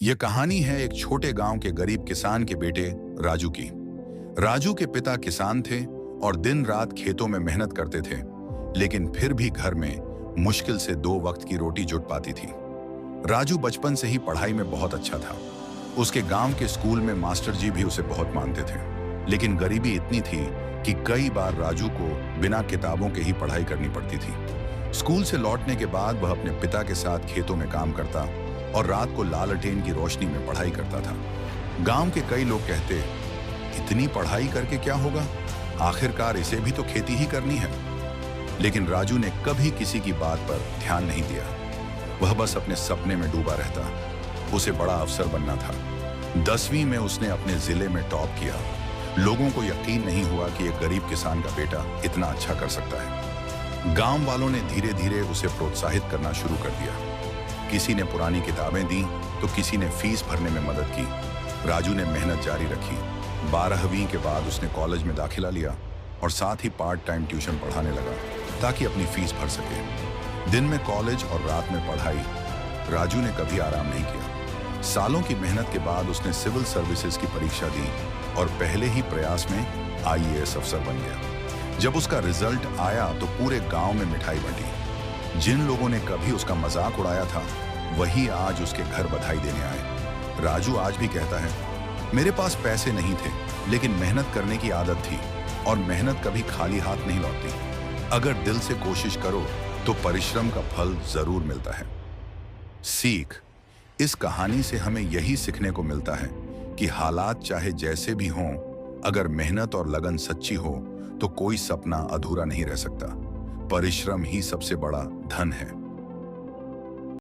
यह कहानी है एक छोटे गांव के गरीब किसान के बेटे राजू की। राजू के पिता किसान थे और दिन रात खेतों में मेहनत करते थे, लेकिन फिर भी घर में मुश्किल से 2 वक्त की रोटी जुट पाती थी। राजू बचपन से ही पढ़ाई में बहुत अच्छा था। उसके गांव के स्कूल में मास्टर जी भी उसे बहुत मानते थे, लेकिन गरीबी इतनी थी कि कई बार राजू को बिना किताबों के ही पढ़ाई करनी पड़ती थी। स्कूल से लौटने के बाद वह अपने पिता के साथ खेतों में काम करता और रात को लालटेन की रोशनी में पढ़ाई करता था। गांव के कई लोग कहते, इतनी पढ़ाई करके क्या होगा, आखिरकार इसे भी तो खेती ही करनी है। लेकिन राजू ने कभी किसी की बात पर ध्यान नहीं दिया। वह बस अपने सपने में डूबा रहता। उसे बड़ा अफसर बनना था। 10वीं में उसने अपने जिले में टॉप किया। लोगों को यकीन नहीं हुआ कि एक गरीब किसान का बेटा इतना अच्छा कर सकता है। गांव वालों ने धीरे धीरे उसे प्रोत्साहित करना शुरू कर दिया। किसी ने पुरानी किताबें दी तो किसी ने फीस भरने में मदद की। राजू ने मेहनत जारी रखी। 12वीं के बाद उसने कॉलेज में दाखिला लिया और साथ ही पार्ट टाइम ट्यूशन पढ़ाने लगा ताकि अपनी फीस भर सके। दिन में कॉलेज और रात में पढ़ाई। राजू ने कभी आराम नहीं किया। सालों की मेहनत के बाद उसने सिविल सर्विसेज की परीक्षा दी और पहले ही प्रयास में IAS अफसर बन गया। जब उसका रिजल्ट आया तो पूरे गांव में मिठाई बंटी। जिन लोगों ने कभी उसका मजाक उड़ाया था, वही आज उसके घर बधाई देने आए। राजू आज भी कहता है, मेरे पास पैसे नहीं थे, लेकिन मेहनत करने की आदत थी और मेहनत कभी खाली हाथ नहीं लौटती। अगर दिल से कोशिश करो तो परिश्रम का फल जरूर मिलता है। सीख, इस कहानी से हमें यही सीखने को मिलता है कि हालात चाहे जैसे भी हों, अगर मेहनत और लगन सच्ची हो तो कोई सपना अधूरा नहीं रह सकता। परिश्रम ही सबसे बड़ा धन है।